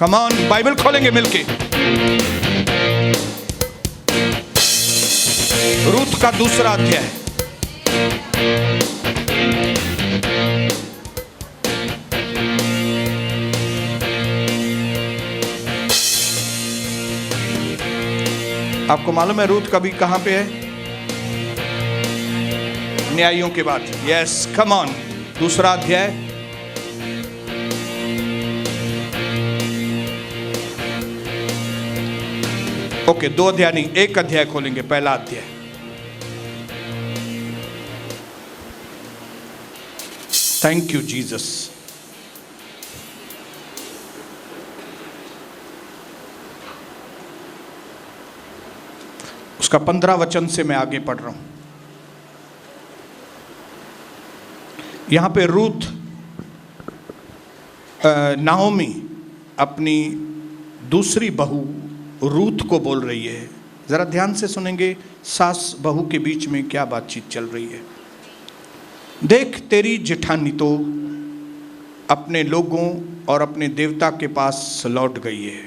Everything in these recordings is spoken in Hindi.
कम ऑन, बाइबल खोलेंगे मिलके। रूथ का दूसरा अध्याय। आपको मालूम है रूथ कभी कहां पे है? न्यायियों के बाद। यस, कम ऑन, दूसरा अध्याय। ओके, 2 अध्याय नहीं, 1 अध्याय खोलेंगे, पहला अध्याय। Thank you Jesus. उसका 15 वचन से मैं आगे पढ़ रहा हूं। यहां पे रूथ, नाओमी अपनी दूसरी बहू रूथ को बोल रही है। जरा ध्यान से सुनेंगे, सास बहू के बीच में क्या बातचीत चल रही है। देख, तेरी जेठानी तो अपने लोगों और अपने देवता के पास लौट गई है,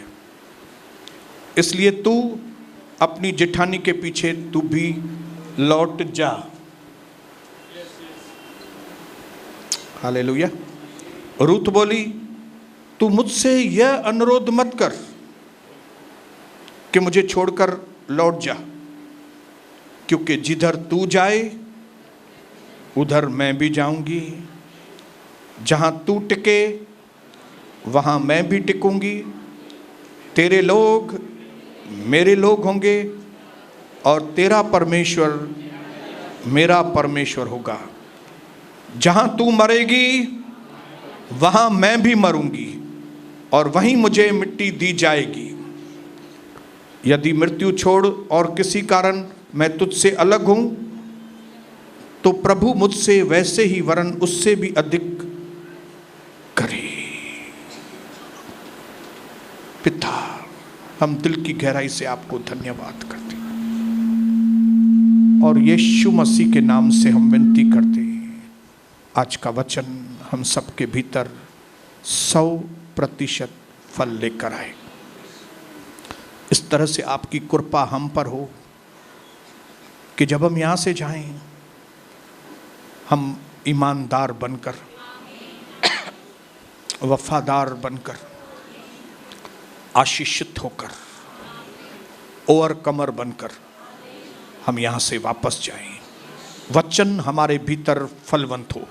इसलिए तू अपनी जेठानी के पीछे तू भी लौट जा। हालेलुया। रूथ बोली, तू मुझसे यह अनुरोध मत कर कि मुझे छोड़कर लौट जा, क्योंकि जिधर तू जाए उधर मैं भी जाऊंगी, जहां तू टिके वहां मैं भी टिकूंगी, तेरे लोग मेरे लोग होंगे और तेरा परमेश्वर मेरा परमेश्वर होगा। जहां तू मरेगी वहां मैं भी मरूंगी और वहीं मुझे मिट्टी दी जाएगी। यदि मृत्यु छोड़ और किसी कारण मैं तुझसे अलग हूं तो प्रभु मुझसे वैसे ही वरन उससे भी अधिक करे। पिता, हम दिल की गहराई से आपको धन्यवाद करते और यीशु मसीह के नाम से हम विनती करते हैं, आज का वचन हम सबके भीतर 100% फल लेकर आए। इस तरह से आपकी कृपा हम पर हो कि जब हम यहाँ से जाएं हम ईमानदार बनकर, वफादार बनकर, आशीषित होकर, ओवरकमर बनकर हम यहाँ से वापस जाएं। वचन हमारे भीतर फलवंत हो,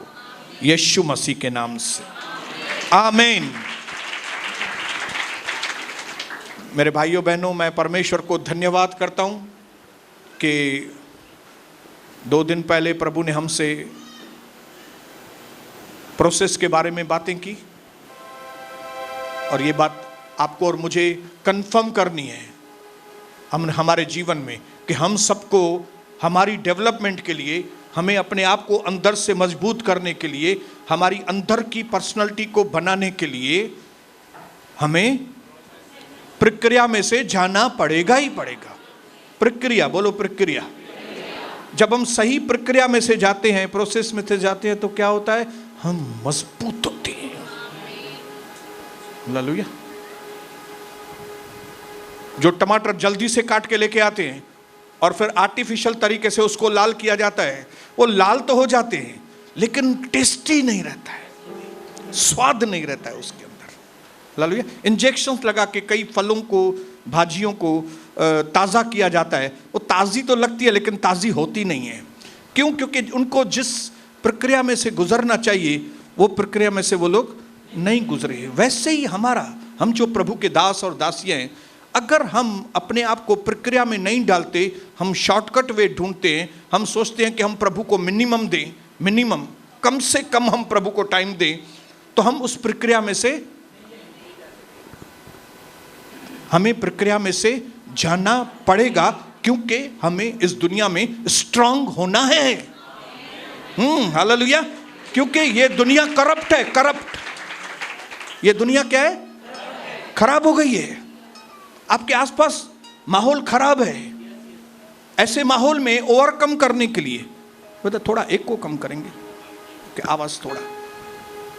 यीशु मसीह के नाम से, आमीन। मेरे भाइयों बहनों, मैं परमेश्वर को धन्यवाद करता हूँ कि 2 दिन पहले प्रभु ने हमसे प्रोसेस के बारे में बातें की और ये बात आपको और मुझे कंफर्म करनी है हमारे जीवन में कि हम सबको हमारी डेवलपमेंट के लिए, हमें अपने आप को अंदर से मजबूत करने के लिए, हमारी अंदर की पर्सनालिटी को बनाने के लिए हमें प्रक्रिया में से जाना पड़ेगा ही पड़ेगा। प्रक्रिया, बोलो प्रक्रिया। जब हम सही प्रक्रिया में से जाते हैं, प्रोसेस में से जाते हैं, तो क्या होता है? हम मजबूत होते हैं। हालेलुया। जो टमाटर जल्दी से काट के लेके आते हैं और फिर आर्टिफिशियल तरीके से उसको लाल किया जाता है, वो लाल तो हो जाते हैं लेकिन टेस्टी नहीं रहता है, स्वाद नहीं रहता है उसके अंदर। हालेलुया। इंजेक्शंस लगा के कई फलों को, भाजियों को ताज़ा किया जाता है, वो ताज़ी तो लगती है लेकिन ताज़ी होती नहीं है। क्यों? क्योंकि उनको जिस प्रक्रिया में से गुजरना चाहिए वो प्रक्रिया में से वो लोग नहीं गुजरे। वैसे ही हम जो प्रभु के दास और दासियां हैं, अगर हम अपने आप को प्रक्रिया में नहीं डालते, हम शॉर्टकट वे ढूंढते हैं, हम सोचते हैं कि हम प्रभु को मिनिमम कम से कम हम प्रभु को टाइम दें, तो हम उस प्रक्रिया में से, हमें प्रक्रिया में से जाना पड़ेगा, क्योंकि हमें इस दुनिया में स्ट्रांग होना है। हालेलुया। क्योंकि ये दुनिया करप्ट है, करप्ट। ये दुनिया क्या है? खराब हो गई है। आपके आसपास माहौल खराब है। ऐसे माहौल में ओवरकम करने के लिए, मतलब थोड़ा एक को कम करेंगे कि आवाज थोड़ा,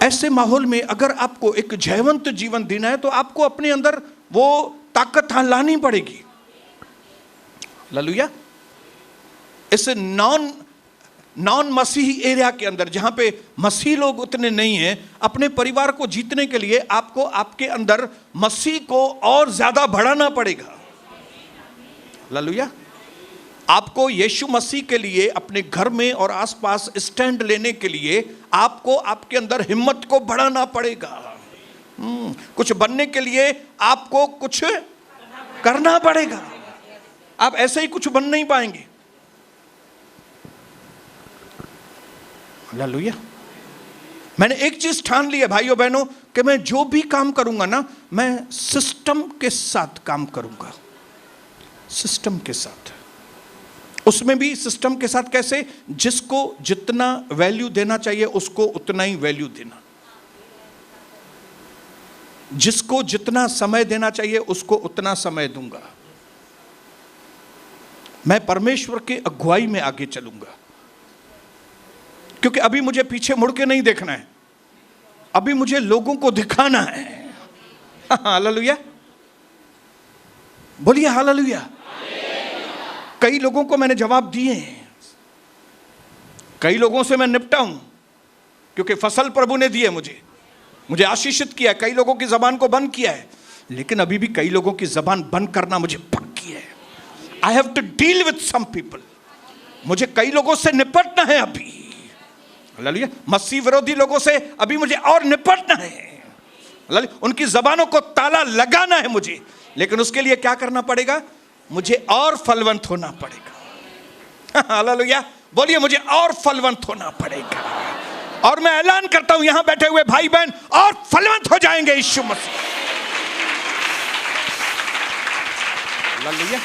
ऐसे माहौल में अगर आपको एक जयवंत जीवन देना है तो आपको अपने अंदर वो ताकत लानी पड़ेगी। हालेलुया। इस नॉन मसीही एरिया के अंदर जहां पे मसीह लोग उतने नहीं हैं, अपने परिवार को जीतने के लिए आपको आपके अंदर मसीह को और ज्यादा बढ़ाना पड़ेगा। हालेलुया। आपको यीशु मसीह के लिए अपने घर में और आसपास स्टैंड लेने के लिए आपको आपके अंदर हिम्मत को बढ़ाना पड़ेगा। कुछ बनने के लिए आपको कुछ करना पड़ेगा। आप ऐसे ही कुछ बन नहीं पाएंगे। हालेलुया। मैंने एक चीज ठान ली है भाइयों बहनों कि मैं जो भी काम करूंगा ना, मैं सिस्टम के साथ काम करूंगा। सिस्टम के साथ, उसमें भी सिस्टम के साथ कैसे? जिसको जितना वैल्यू देना चाहिए उसको उतना ही वैल्यू देना, जिसको जितना समय देना चाहिए उसको उतना समय दूंगा। मैं परमेश्वर के अगुवाई में आगे चलूंगा, क्योंकि अभी मुझे पीछे मुड़ के नहीं देखना है, अभी मुझे लोगों को दिखाना है। हालेलुया, बोलिए हालेलुया। कई लोगों को मैंने जवाब दिए हैं, कई लोगों से मैं निपटा हूं, क्योंकि फसल प्रभु ने दी है, मुझे आशीषित किया है, कई लोगों की जबान को बंद किया है, लेकिन अभी भी कई लोगों की जबान बंद करना मुझे पक्की है। I have to deal with some people, मुझे कई लोगों से निपटना है अभी। हालेलुया। मसीह विरोधी लोगों से अभी मुझे और निपटना है। हालेलुया। उनकी जबानों को ताला लगाना है मुझे, लेकिन उसके लिए क्या करना पड़ेगा? मुझे और फलवंत होना पड़ेगा। हालेलुया, बोलिए मुझे और फलवंत होना पड़ेगा। और मैं ऐलान करता हूं यहां बैठे हुए भाई बहन और फलवंत हो जाएंगे यीशु मसीह। हालेलुया।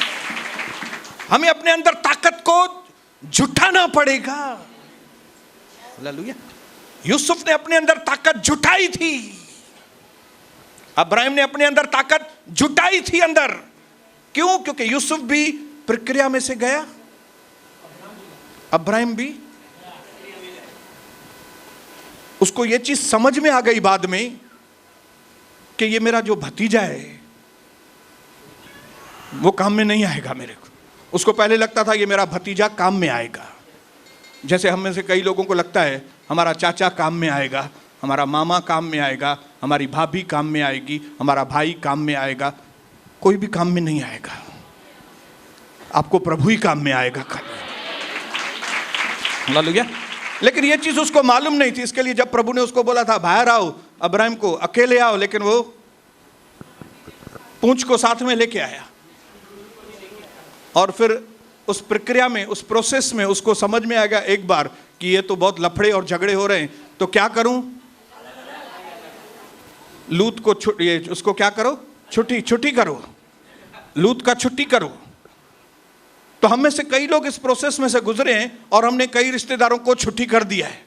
हमें अपने अंदर ताकत को जुटाना पड़ेगा। हालेलुया। यूसुफ ने अपने अंदर ताकत जुटाई थी, अब्राहम ने अपने अंदर ताकत जुटाई थी अंदर। क्यों? क्योंकि यूसुफ भी प्रक्रिया में से गया, अब्राहम भी। उसको यह चीज समझ में आ गई बाद में कि ये मेरा जो भतीजा है वो काम में नहीं आएगा मेरे को। उसको पहले लगता था ये मेरा भतीजा काम में आएगा, जैसे हम में से कई लोगों को लगता है हमारा चाचा काम में आएगा, हमारा मामा काम में आएगा, हमारी भाभी काम में आएगी, हमारा भाई काम में आएगा। कोई भी काम में नहीं आएगा, आपको प्रभु ही काम में आएगा खाली। हालेलुया। लेकिन यह चीज उसको मालूम नहीं थी, इसके लिए जब प्रभु ने उसको बोला था बाहर आओ, अब्राहम को अकेले आओ, लेकिन वो पूंछ को साथ में लेके आया। और फिर उस प्रक्रिया में, उस प्रोसेस में उसको समझ में आ गया एक बार कि ये तो बहुत लफड़े और झगड़े हो रहे हैं, तो क्या करूं? लूत को उसको क्या करो? छुट्टी करो, लूत का छुट्टी करो। तो हम में से कई लोग इस प्रोसेस में से गुजरे हैं और हमने कई रिश्तेदारों को छुट्टी कर दिया है।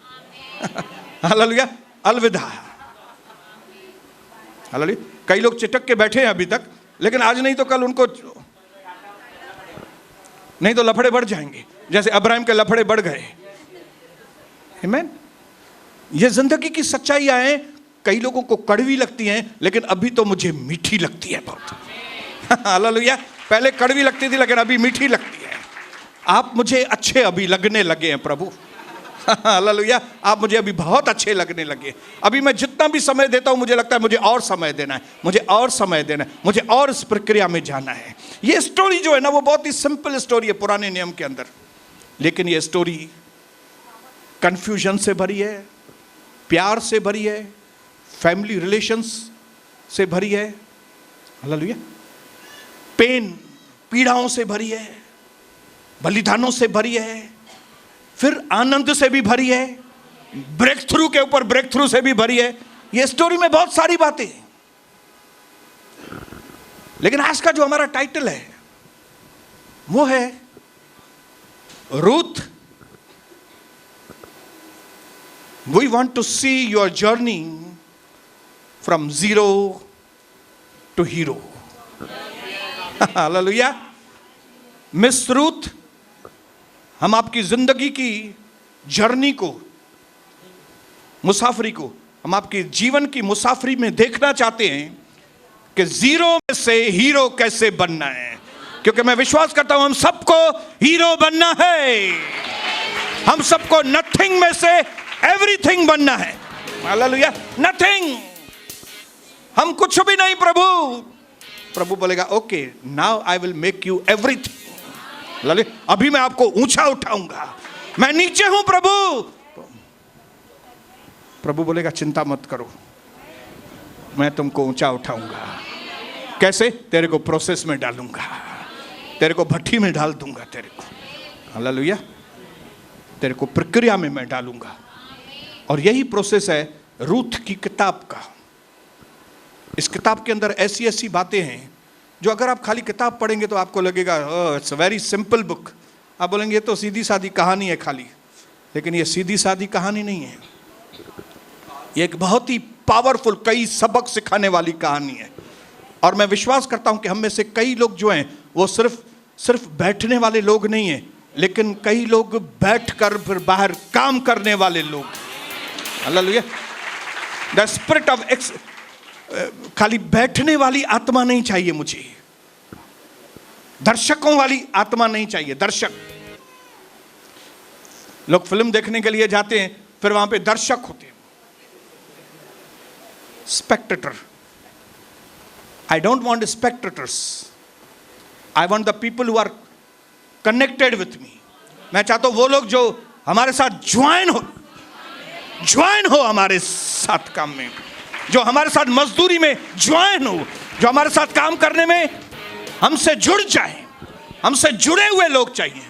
हालेलुया, अलविदा। हालेलुया। कई लोग चिटक के बैठे हैं अभी तक, लेकिन आज नहीं तो कल उनको, नहीं तो लफड़े बढ़ जाएंगे, जैसे अब्राहम के लफड़े बढ़ गए। आमीन। ये जिंदगी की सच्चाइयां हैं, कई लोगों को कड़वी लगती हैं, लेकिन अभी तो मुझे मीठी लगती है बहुत। हालेलुया। पहले कड़वी लगती थी, लेकिन अभी मीठी लगती है। आप मुझे अच्छे अभी लगने लगे हैं प्रभु। हालेलुया। आप मुझे अभी बहुत अच्छे लगने लगे। अभी मैं जितना भी समय देता हूं, मुझे लगता है मुझे और समय देना है, मुझे और समय देना है, मुझे और इस प्रक्रिया में जाना है। ये स्टोरी जो है ना, वो बहुत ही सिंपल स्टोरी है पुराने नियम के अंदर, लेकिन ये स्टोरी कंफ्यूजन से भरी है, प्यार से भरी है, फैमिली रिलेशंस से भरी है। हालेलुया। पेन, पीड़ाओं से भरी है, बलिदानों से भरी है, फिर आनंद से भी भरी है, ब्रेक थ्रू के ऊपर ब्रेक थ्रू से भी भरी है। ये स्टोरी में बहुत सारी बातें। लेकिन आज का जो हमारा टाइटल है वो है Ruth. We want to see your journey from zero to hero. Hallelujah. Miss Ruth, हम आपकी जिंदगी की जर्नी को, मुसाफरी को हम आपकी जीवन की मुसाफरी में देखना चाहते हैं कि जीरो में से हीरो कैसे बनना है, क्योंकि मैं विश्वास करता हूं हम सबको हीरो बनना है, हम सबको नथिंग में से एवरीथिंग बनना है। हालेलुया। नथिंग, हम कुछ भी नहीं प्रभु। प्रभु बोलेगा okay now I will make you everything. अभी मैं आपको ऊंचा उठाऊंगा, मैं नीचे हूं प्रभु। प्रभु बोलेगा चिंता मत करो, मैं तुमको ऊंचा उठाऊंगा। कैसे? तेरे को प्रोसेस में डालूंगा, तेरे को भट्टी में डाल दूंगा, तेरे को हालेलुया, तेरे को प्रक्रिया में मैं डालूंगा। और यही प्रोसेस है रूथ की किताब का। इस किताब के अंदर ऐसी ऐसी बातें हैं जो अगर आप खाली किताब पढ़ेंगे तो आपको लगेगा it's a very simple book. आप बोलेंगे ये तो सीधी सादी कहानी है खाली, लेकिन ये सीधी सादी कहानी नहीं है, ये एक बहुत ही पावरफुल, कई सबक सिखाने वाली कहानी है। और मैं विश्वास करता हूं कि हम में से कई लोग जो हैं वो सिर्फ बैठने वाले लोग नहीं हैं, लेकिन कई लोग बैठकर फिर बाहर काम करने वाले लोग। हालेलुया। द स्पिरिट ऑफ खाली बैठने वाली आत्मा नहीं चाहिए मुझे, दर्शकों वाली आत्मा नहीं चाहिए। दर्शक, लोग फिल्म देखने के लिए जाते हैं, फिर वहां पे दर्शक होते हैं, spectator. I don't want spectators, I want the people who are connected with me. मैं चाहता हूं वो लोग जो हमारे साथ ज्वाइन हो हमारे साथ काम में, जो हमारे साथ मजदूरी में ज्वाइन हो, जो हमारे साथ काम करने में हमसे जुड़ जाए। हमसे जुड़े हुए लोग चाहिए,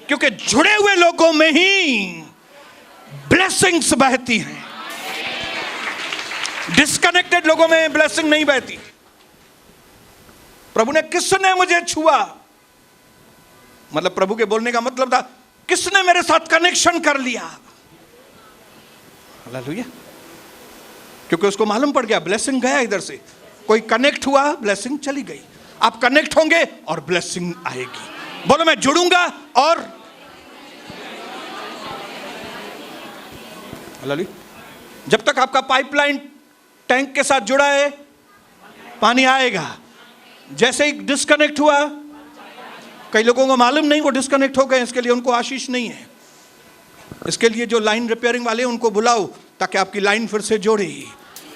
क्योंकि जुड़े हुए लोगों में ही ब्लेसिंग्स बहती हैं। डिस्कनेक्टेड लोगों में ब्लेसिंग नहीं बहती। प्रभु ने किसने मुझे छुआ, मतलब प्रभु के बोलने का मतलब था किसने मेरे साथ कनेक्शन कर लिया। हालेलुया। क्योंकि उसको मालूम पड़ गया ब्लेसिंग गया इधर से, कोई कनेक्ट हुआ ब्लेसिंग चली गई। आप कनेक्ट होंगे और ब्लेसिंग आएगी। बोलो मैं जुड़ूंगा और हालेलुया। जब तक आपका पाइपलाइन टैंक के साथ जुड़ा है पानी आएगा, जैसे ही डिस्कनेक्ट हुआ, कई लोगों को मालूम नहीं वो डिस्कनेक्ट हो गए, इसके लिए उनको आशीष नहीं है। इसके लिए जो लाइन रिपेयरिंग वाले उनको बुलाओ ताकि आपकी लाइन फिर से जोड़े।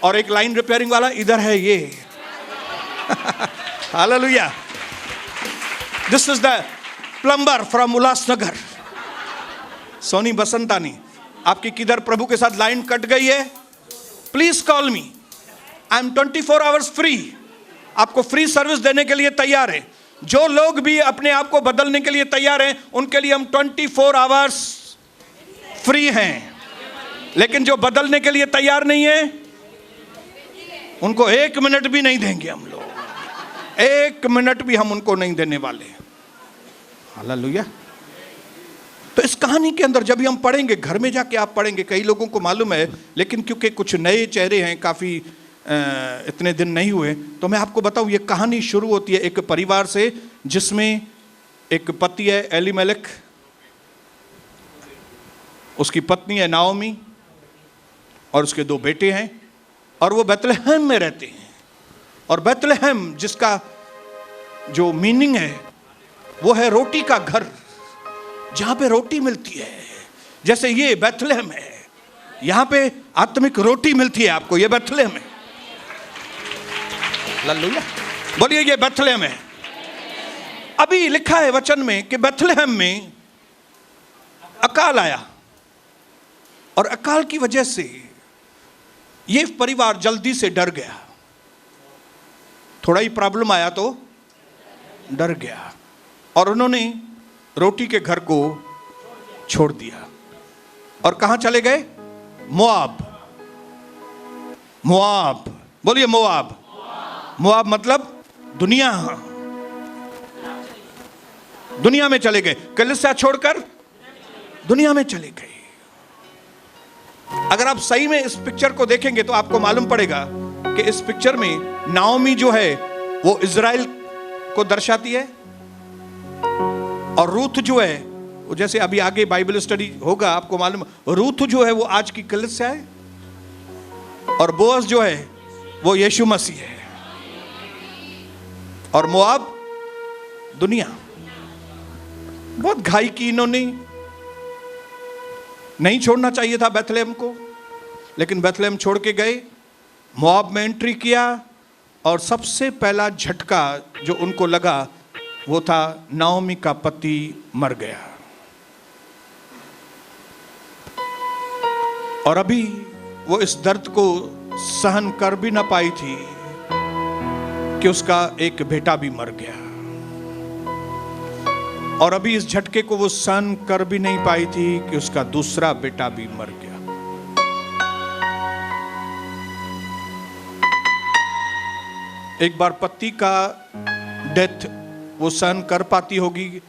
और एक लाइन रिपेयरिंग वाला इधर है ये। Hallelujah. This is the plumber from Ulhasnagar, Soni Basantani. आपकी किधर प्रभु के साथ लाइन कट गई है, please call me, I am 24 hours free. आपको फ्री सर्विस देने के लिए तैयार है। जो लोग भी अपने आप को बदलने के लिए तैयार हैं उनके लिए हम 24 आवर्स फ्री हैं। लेकिन जो बदलने के लिए तैयार नहीं है उनको 1 मिनट भी नहीं देंगे हम लोग, 1 मिनट भी हम उनको नहीं देने वाले। हालेलुया। तो इस कहानी के अंदर जब हम पढ़ेंगे, घर में जाके आप पढ़ेंगे, कई लोगों को मालूम है, लेकिन क्योंकि कुछ नए चेहरे हैं, काफ़ी इतने दिन नहीं हुए, तो मैं आपको बताऊं ये कहानी शुरू होती है एक परिवार से जिसमें एक पति है एलीमेलेक, उसकी पत्नी है नाओमी और उसके 2 बेटे हैं, और वो बैतलहम में रहते हैं। और बैतलहम जिसका जो मीनिंग है वो है रोटी का घर, जहां पे रोटी मिलती है। जैसे ये बैतलहम है, यहां पे आत्मिक रोटी मिलती है आपको, ये बैतलहम है। हालेलुया। बोलिए ये बैतलहम है। अभी लिखा है वचन में कि बैतलहम में अकाल आया, और अकाल की वजह से ये परिवार जल्दी से डर गया। थोड़ा ही प्रॉब्लम आया तो डर गया, और उन्होंने रोटी के घर को छोड़ दिया और कहां चले गए? मोआब। मोआब, बोलिए मोआब। मोआब मतलब दुनिया, दुनिया में चले गए। कलीसिया छोड़कर दुनिया में चले गए। अगर आप सही में इस पिक्चर को देखेंगे तो आपको मालूम पड़ेगा कि इस पिक्चर में नाओमी जो है वो इजराइल को दर्शाती है, और रूथ जो है वो, जैसे अभी आगे बाइबल स्टडी होगा आपको मालूम, रूथ जो है वो आज की कलीसिया है। और बोअज जो है वो यीशु मसीह है, और मोआब दुनिया। बहुत घाई की इन्होंने, नहीं छोड़ना चाहिए था बेथलेहम को, लेकिन बेथलेहम छोड़ के गए, मोआब में एंट्री किया, और सबसे पहला झटका जो उनको लगा वो था नाओमी का पति मर गया। और अभी वो इस दर्द को सहन कर भी ना पाई थी कि उसका एक बेटा भी मर गया, और अभी इस झटके को वो सहन कर भी नहीं पाई थी कि उसका दूसरा बेटा भी मर गया। एक बार पति का डेथ वो सहन कर पाती होगी,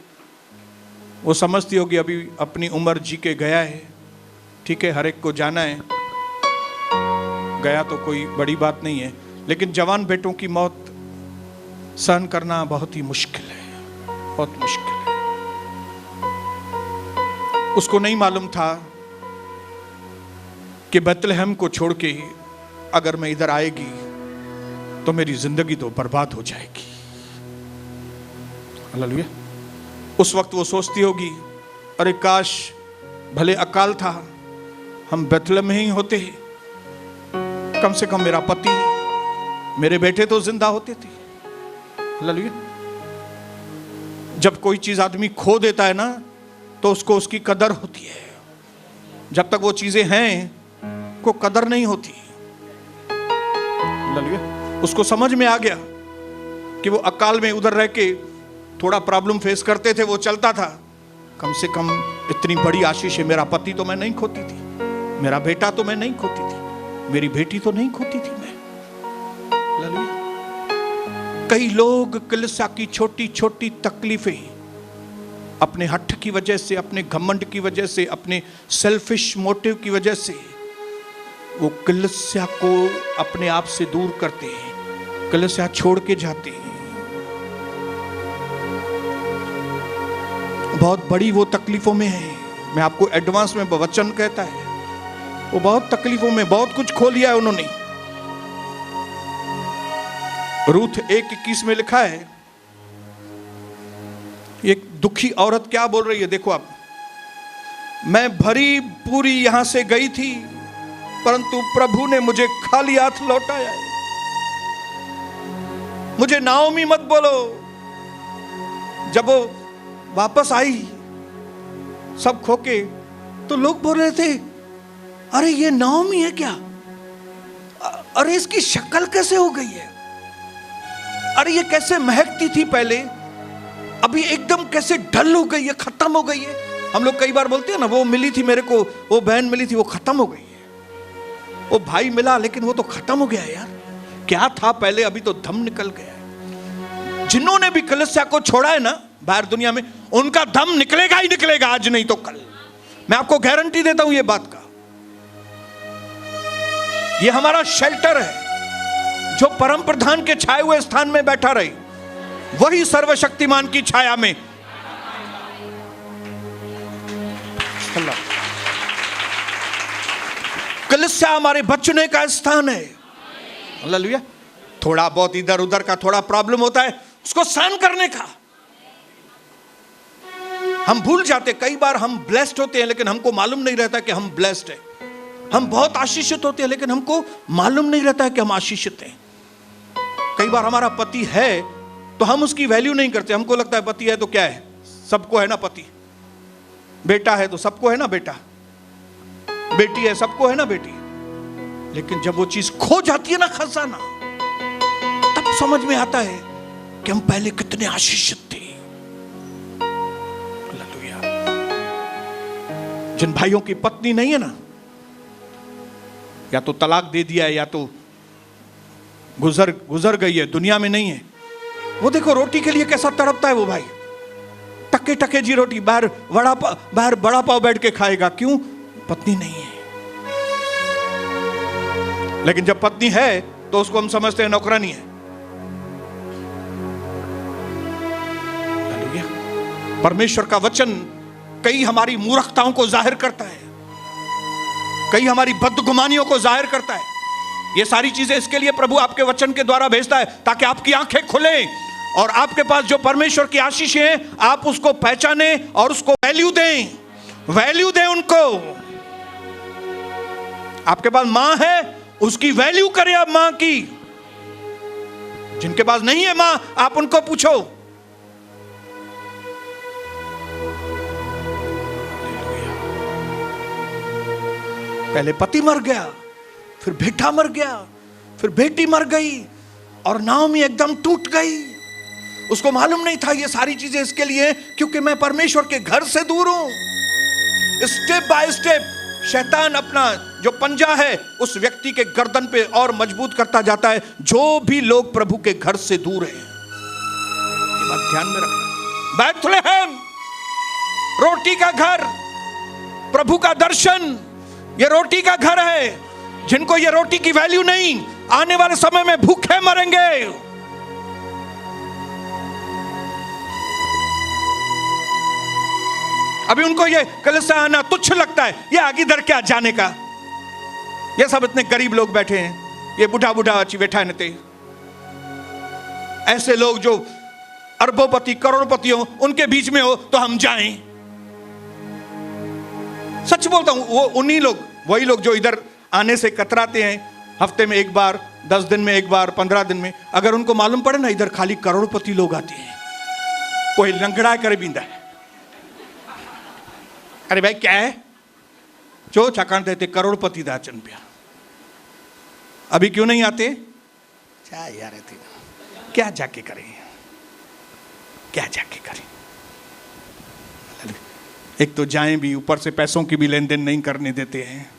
वो समझती होगी अभी अपनी उम्र जी के गया है, ठीक है, हर एक को जाना है, गया तो कोई बड़ी बात नहीं है, लेकिन जवान बेटों की मौत सहन करना बहुत ही मुश्किल है, बहुत मुश्किल है। उसको नहीं मालूम था कि बेथलेहम को छोड़ के अगर मैं इधर आएगी तो मेरी जिंदगी तो बर्बाद हो जाएगी। हालेलुया। उस वक्त वो सोचती होगी, अरे काश भले अकाल था, हम बेथलेहम में ही होते, कम से कम मेरा पति, मेरे बेटे तो जिंदा होते थे। हालेलुया। जब कोई चीज आदमी खो देता है ना तो उसको उसकी कदर होती है, जब तक वो चीजें हैं को कदर नहीं होती। हालेलुया। उसको समझ में आ गया कि वो अकाल में उधर रह के थोड़ा प्रॉब्लम फेस करते थे, वो चलता था, कम से कम इतनी बड़ी आशीष है, मेरा पति तो मैं नहीं खोती थी, मेरा बेटा तो मैं नहीं खोती थी, मेरी बेटी तो नहीं खोती थी मैं। कई लोग कलीसिया की छोटी छोटी तकलीफें अपने हठ की वजह से, अपने घमंड की वजह से, अपने सेल्फिश मोटिव की वजह से वो कलीसिया को अपने आप से दूर करते हैं, कलीसिया छोड़ के जाते हैं। बहुत बड़ी वो तकलीफों में है, मैं आपको एडवांस में वचन कहता है, वो बहुत तकलीफों में, बहुत कुछ खो लिया है उन्होंने। रूथ 1:21 में लिखा है, एक दुखी औरत क्या बोल रही है, देखो आप, मैं भरी पूरी यहां से गई थी परंतु प्रभु ने मुझे खाली हाथ लौटाया है। मुझे नाओमी मत बोलो। जब वो वापस आई सब खो के, तो लोग बोल रहे थे, अरे ये नाओमी है क्या, अरे इसकी शक्ल कैसे हो गई है, अरे ये कैसे महकती थी पहले, अभी एकदम कैसे डल हो गई है, खत्म हो गई है। हम लोग कई बार बोलते हैं ना, वो मिली थी मेरे को, वो बहन मिली थी, वो खत्म हो गई है, वो भाई मिला लेकिन वो तो खत्म हो गया यार, क्या था पहले, अभी तो दम निकल गया है। जिन्होंने भी कलीसिया को छोड़ा है ना बाहर दुनिया में, उनका दम निकलेगा ही निकलेगा, आज नहीं तो कल, मैं आपको गारंटी देता हूं ये बात का। ये हमारा शेल्टर है, जो परम प्रधान के छाए हुए स्थान में बैठा रहे, वही सर्वशक्तिमान की छाया में। कलीसिया हमारे बचने का स्थान है। हालेलुया। थोड़ा बहुत इधर उधर का थोड़ा प्रॉब्लम होता है, उसको सहन करने का हम भूल जाते। कई बार हम ब्लेस्ड होते हैं लेकिन हमको मालूम नहीं रहता कि हम ब्लेस्ड हैं। हम बहुत आशीषित होते हैं लेकिन हमको मालूम नहीं रहता है कि हम आशीषित हैं। कई बार हमारा पति है तो हम उसकी वैल्यू नहीं करते, हमको लगता है पति है तो क्या है, सबको है ना पति, बेटा है तो सबको है ना बेटा, बेटी है सबको है ना बेटी। लेकिन जब वो चीज खो जाती है ना, खजाना, तब समझ में आता है कि हम पहले कितने आशीषित थे। हालेलुया। जिन भाइयों की पत्नी नहीं है ना, या तो तलाक दे दिया है या तो गुजर गई है, दुनिया में नहीं है, वो देखो रोटी के लिए कैसा तड़पता है वो भाई, टके टके जी रोटी, बाहर बड़ा पाव बैठ के खाएगा, क्यों, पत्नी नहीं है। लेकिन जब पत्नी है तो उसको हम समझते हैं नौकरानी है। परमेश्वर का वचन कई हमारी मूर्खताओं को जाहिर करता है, कई हमारी बदगुमानियों को जाहिर करता है। ये सारी चीजें इसके लिए प्रभु आपके वचन के द्वारा भेजता है ताकि आपकी आंखें खुलें और आपके पास जो परमेश्वर की आशीष है आप उसको पहचाने और उसको वैल्यू दें उनको। आपके पास मां है, उसकी वैल्यू करें आप मां की। जिनके पास नहीं है मां, आप उनको पूछो। पहले पति मर गया, फिर बेटा मर गया, फिर बेटी मर गई और नाओमी एकदम टूट गई। उसको मालूम नहीं था ये सारी चीजें इसके लिए क्योंकि मैं परमेश्वर के घर से दूर हूं। स्टेप बाय स्टेप शैतान अपना जो पंजा है उस व्यक्ति के गर्दन पे और मजबूत करता जाता है, जो भी लोग प्रभु के घर से दूर हैं। ये बात ध्यान में रखना। बैथलेहम रोटी का घर, प्रभु का दर्शन, ये रोटी का घर है। जिनको ये रोटी की वैल्यू नहीं, आने वाले समय में भूखे मरेंगे। अभी उनको ये कलीसिया आना तुच्छ लगता है, ये आगे दर क्या जाने का, ये सब इतने गरीब लोग बैठे हैं, ये बुढ़ा अच्छी बैठा है नते। ऐसे लोग जो अरबोपति करोड़पति हो, उनके बीच में हो तो हम जाएं। सच बोलता हूं, वो उन्हीं लोग, वही लोग जो इधर आने से कतराते हैं, हफ्ते में एक बार, 10 दिन में एक बार, 15 दिन में, अगर उनको मालूम पड़े ना इधर खाली करोड़पति लोग आते हैं, कोई लंगड़ा करे बींदा है, अरे भाई क्या है जो छकान देते करोड़पति दाचन पे, अभी क्यों नहीं आते? यार क्या जाके करें, क्या जाके करें। एक तो जाएं भी, ऊपर से पैसों की भी लेन देन नहीं करने देते हैं,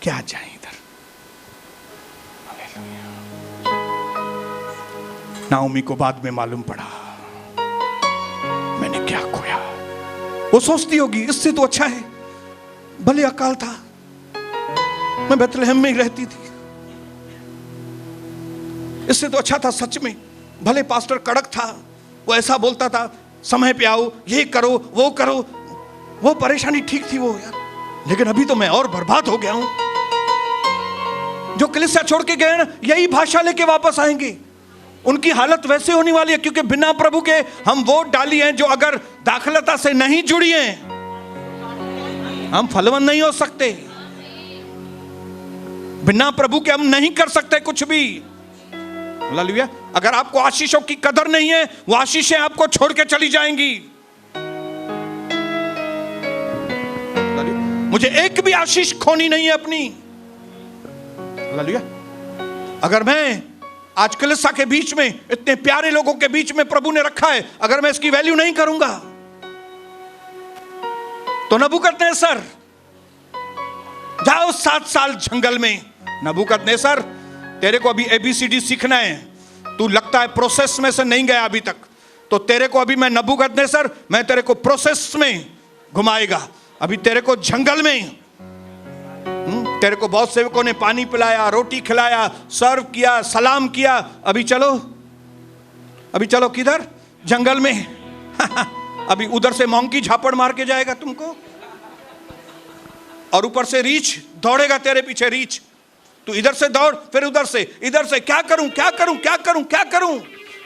क्या जाएं इधर। नाओमी को बाद में मालूम पड़ा मैंने क्या खोया। वो सोचती होगी इससे तो अच्छा है, भले अकाल था, मैं बैतलहम में ही रहती थी, इससे तो अच्छा था सच में, भले पास्टर कड़क था, वो ऐसा बोलता था समय पे आओ, ये करो वो करो, वो परेशानी ठीक थी वो यार, लेकिन अभी तो मैं और बर्बाद हो गया हूं। जो कलीसिया छोड़ के गए ना, यही भाषा लेके वापस आएंगे, उनकी हालत वैसे होने वाली है क्योंकि बिना प्रभु के हम वोट डाली हैं जो अगर दाखलता से नहीं जुड़ी हैं, हम फलवंत नहीं हो सकते। बिना प्रभु के हम नहीं कर सकते कुछ भी। हालेलुया। अगर आपको आशीषों की कदर नहीं है, वो आशीषें आपको छोड़ के चली जाएंगी। मुझे एक भी आशीष खोनी नहीं है अपनी। हालेलुया। अगर मैं आज कलीसिया के बीच में, इतने प्यारे लोगों के बीच में प्रभु ने रखा है, अगर मैं इसकी वैल्यू नहीं करूंगा तो नबूकदनेस्सर, जाओ 7 साल जंगल में। नबूकदनेस्सर, तेरे को अभी ABCD सीखना है, तू लगता है प्रोसेस में से नहीं गया अभी तक, तो तेरे को अभी मैं नबूकदनेस्सर, मैं तेरे को प्रोसेस में घुमाएगा। अभी तेरे को जंगल में, तेरे को बहुत सेवकों ने पानी पिलाया, रोटी खिलाया, सर्व किया, सलाम किया, अभी चलो किधर? जंगल में। अभी उधर से मोंकी झापड़ मार के जाएगा तुमको, और ऊपर से रीछ दौड़ेगा तेरे पीछे, रीछ। तू इधर से दौड़, फिर उधर से, इधर से, क्या करूं क्या करूं क्या करूं क्या करूं,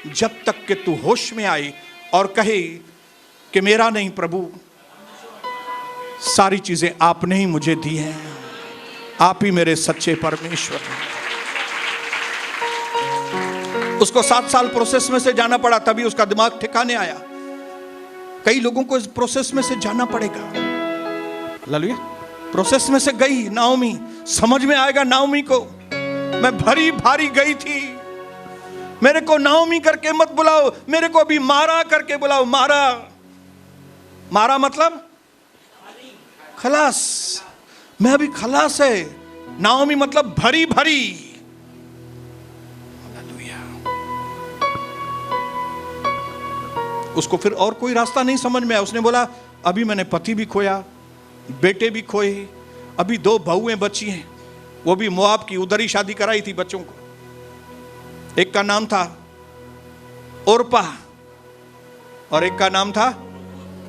जब तक कि तू होश में आए और कहे कि मेरा नहीं प्रभु, सारी चीजें आपने ही मुझे दी हैं, आप ही मेरे सच्चे परमेश्वर हैं। उसको 7 साल प्रोसेस में से जाना पड़ा, तभी उसका दिमाग ठिकाने आया। कई लोगों को इस प्रोसेस में से जाना पड़ेगा। हालेलुया। प्रोसेस में से गई नाओमी, समझ में आएगा नाओमी को, मैं भरी भारी गई थी, मेरे को नाओमी करके मत बुलाओ, मेरे को अभी मारा करके बुलाओ। मारा मतलब खलास, मैं अभी खलास है। नाओमी मतलब भरी भरी। हालेलुया। उसको फिर और कोई रास्ता नहीं समझ में आया। उसने बोला अभी मैंने पति भी खोया, बेटे भी खोए, अभी 2 बहुएं बची हैं, वो भी मोआब की, उधर ही शादी कराई थी बच्चों को। एक का नाम था ओरपा और एक का नाम था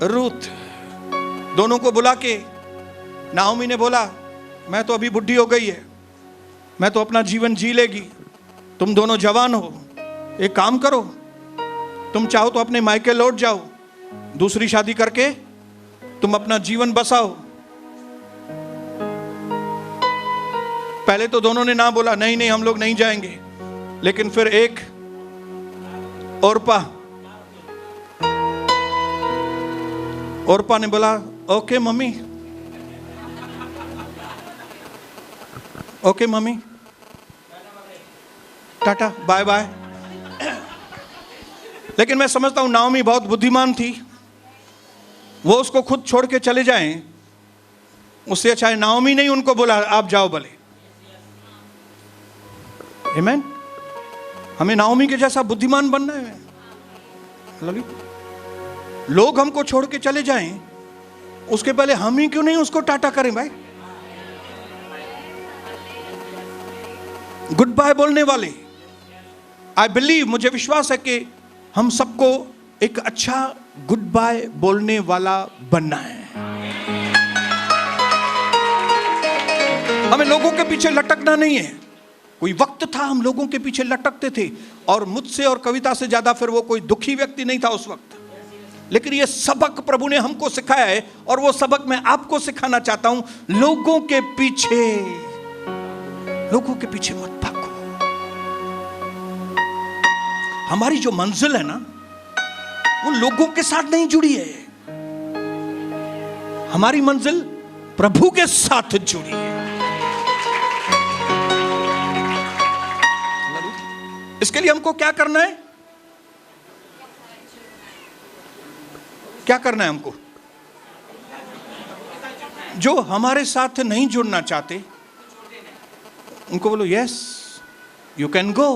रूथ। दोनों को बुला के नाओमी ने बोला मैं तो अभी बुढ़ी हो गई है, मैं तो अपना जीवन जी लेगी, तुम दोनों जवान हो, एक काम करो, तुम चाहो तो अपने मायके लौट जाओ, दूसरी शादी करके तुम अपना जीवन बसाओ। पहले तो दोनों ने ना बोला, नहीं नहीं हम लोग नहीं जाएंगे, लेकिन फिर एक ओरपा ने बोला, ओके मम्मी, ओके मम्मी, टाटा बाय बाय। लेकिन मैं समझता हूं नाओमी बहुत बुद्धिमान थी, वो उसको खुद छोड़ के चले जाएं, उससे अच्छा है नाओमी नहीं उनको बोला आप जाओ भले। आमीन। हमें नाओमी के जैसा बुद्धिमान बनना है। लोग हमको छोड़ के चले जाएं, उसके पहले हम ही क्यों नहीं उसको टाटा करें भाई। गुड बाय बोलने वाले, आई बिलीव, मुझे विश्वास है कि हम सबको एक अच्छा गुड बाय बोलने वाला बनना है। हमें लोगों के पीछे लटकना नहीं है। कोई वक्त था हम लोगों के पीछे लटकते थे, और मुझसे और कविता से ज्यादा फिर वो कोई दुखी व्यक्ति नहीं था उस वक्त। लेकिन ये सबक प्रभु ने हमको सिखाया है, और वो सबक मैं आपको सिखाना चाहता हूं। लोगों के पीछे मत भागो। हमारी जो मंजिल है ना, वो लोगों के साथ नहीं जुड़ी है। हमारी मंजिल प्रभु के साथ जुड़ी है। इसके लिए हमको क्या करना है? क्या करना है हमको? जो हमारे साथ नहीं जुड़ना चाहते उनको बोलो यस यू कैन गो।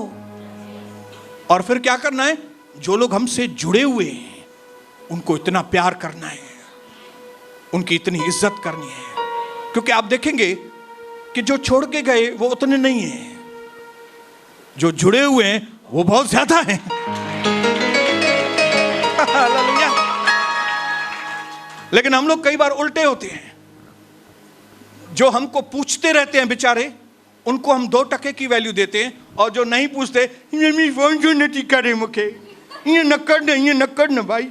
और फिर क्या करना है? जो लोग हमसे जुड़े हुए हैं उनको इतना प्यार करना है, उनकी इतनी इज्जत करनी है, क्योंकि आप देखेंगे कि जो छोड़ के गए वो उतने नहीं हैं, जो जुड़े हुए हैं वो बहुत ज्यादा हैं। लेकिन हम लोग कई बार उल्टे होते हैं। जो हमको पूछते रहते हैं बेचारे, उनको हम 2 टके की वैल्यू देते हैं, और जो नहीं पूछते ये फोन जो नहीं करे मुखे, ये नक्कड़ न भाई।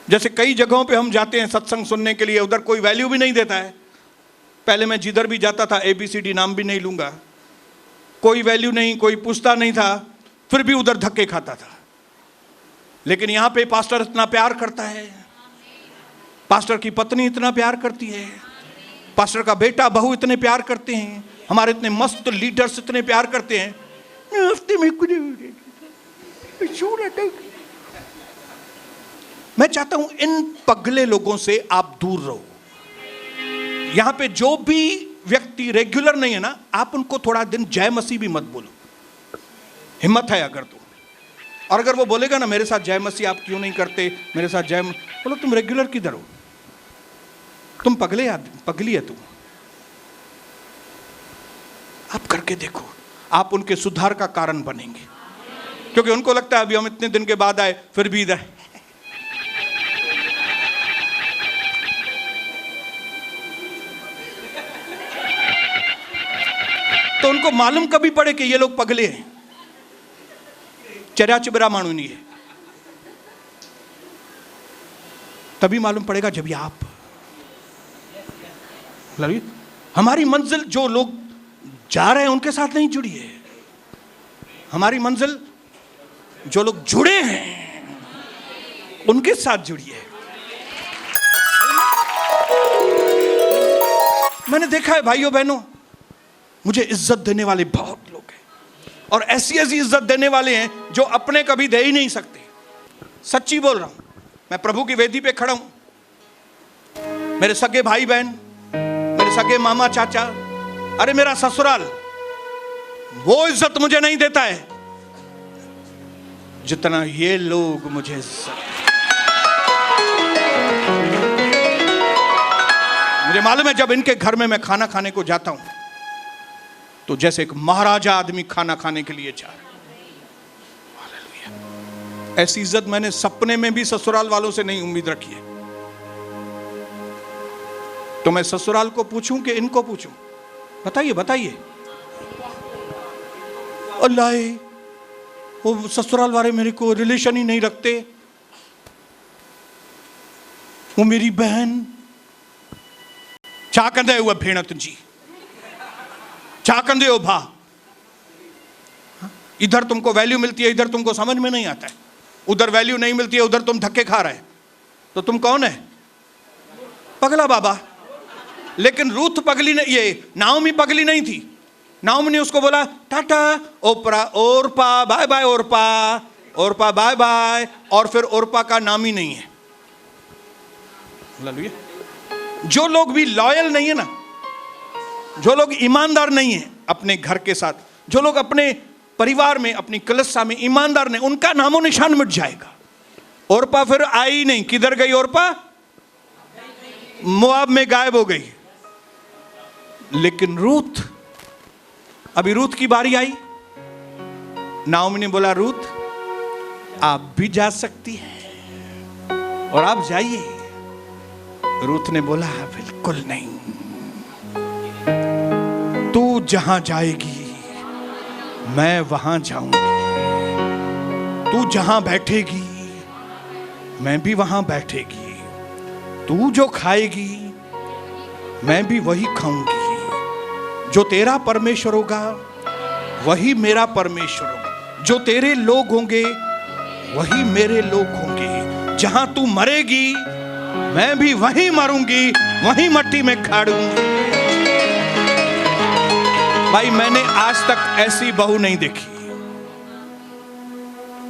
जैसे कई जगहों पे हम जाते हैं सत्संग सुनने के लिए, उधर कोई वैल्यू भी नहीं देता है। पहले मैं जिधर भी जाता था, ABCD नाम भी नहीं लूंगा, कोई वैल्यू नहीं, कोई पूछता नहीं था, फिर भी उधर धक्के खाता था। लेकिन यहां पे पास्टर इतना प्यार करता है, पास्टर की पत्नी इतना प्यार करती है, पास्टर का बेटा बहू इतने प्यार करते हैं, हमारे इतने मस्त लीडर्स इतने प्यार करते हैं। हफ्ते में मैं चाहता हूं इन पगले लोगों से आप दूर रहो। यहां पे जो भी व्यक्ति रेगुलर नहीं है ना, आप उनको थोड़ा दिन जय मसीह भी मत बोलो, हिम्मत है अगर तो। और अगर वो बोलेगा ना मेरे साथ जय मसीह आप क्यों नहीं करते, मेरे साथ जय, बोलो तुम रेगुलर किधर हो, तुम पगली है तुम। आप करके देखो, आप उनके सुधार का कारण बनेंगे, क्योंकि उनको लगता है अभी हम इतने दिन के बाद आए फिर भी इधर। तो उनको मालूम कभी पड़े कि ये लोग पगले हैं, चर्या चिबरा मानू नहीं है, तभी मालूम पड़ेगा जब आप। हमारी मंजिल जो लोग जा रहे हैं उनके साथ नहीं जुड़ी है, हमारी मंजिल जो लोग जुड़े हैं उनके साथ जुड़ी है। मैंने देखा है भाइयों बहनों, मुझे इज्जत देने वाले बहुत लोग हैं, और ऐसी ऐसी इज्जत देने वाले हैं जो अपने कभी दे ही नहीं सकते। सच्ची बोल रहा हूं, मैं प्रभु की वेदी पे खड़ा हूं, मेरे सगे भाई बहन, मेरे सगे मामा चाचा, अरे मेरा ससुराल, वो इज्जत मुझे नहीं देता है जितना ये लोग मुझे इज्जत। मुझे मालूम है जब इनके घर में मैं खाना खाने को जाता हूं तो जैसे एक महाराजा आदमी खाना खाने के लिए जा रहा है। ऐसी इज्जत मैंने सपने में भी ससुराल वालों से नहीं उम्मीद रखी है, तो मैं ससुराल को पूछूं कि इनको पूछूं? बताइए बताइए। अल्लाह, वो ससुराल वाले मेरे को रिलेशन ही नहीं रखते। वो मेरी बहन छा कंदे हुआ भेण तुझी, छा कंदे हो भा? इधर तुमको वैल्यू मिलती है, इधर तुमको समझ में नहीं आता है। उधर वैल्यू नहीं मिलती है, उधर तुम धक्के खा रहे। तो तुम कौन है? पगला बाबा। लेकिन रूथ पगली नहीं, ये नाओमी पगली नहीं थी। नाओमी ने उसको बोला टाटा ओपरा, Orpa bye bye, Orpa Orpa bye bye, और फिर ओरपा का नाम ही नहीं है। जो लोग भी लॉयल नहीं है ना, जो लोग ईमानदार नहीं है अपने घर के साथ, जो लोग अपने परिवार में, अपनी कलिसिया में ईमानदार नहीं, उनका नामो निशान मिट जाएगा। ओरपा फिर आई नहीं। किधर गई ओरपा? मोआब में गायब हो गई। लेकिन रूथ, अभी रूथ की बारी आई। नाओमी ने बोला रूथ आप भी जा सकती हैं और आप जाइए। रूथ ने बोला बिल्कुल नहीं, तू जहां जाएगी मैं वहां जाऊंगी, तू जहां बैठेगी मैं भी वहां बैठेगी, तू जो खाएगी मैं भी वही खाऊंगी, जो तेरा परमेश्वर होगा वही मेरा परमेश्वर होगा, जो तेरे लोग होंगे वही मेरे लोग होंगे, जहां तू मरेगी मैं भी वहीं मरूंगी, वहीं मट्टी में खाड़ूंगी। भाई मैंने आज तक ऐसी बहू नहीं देखी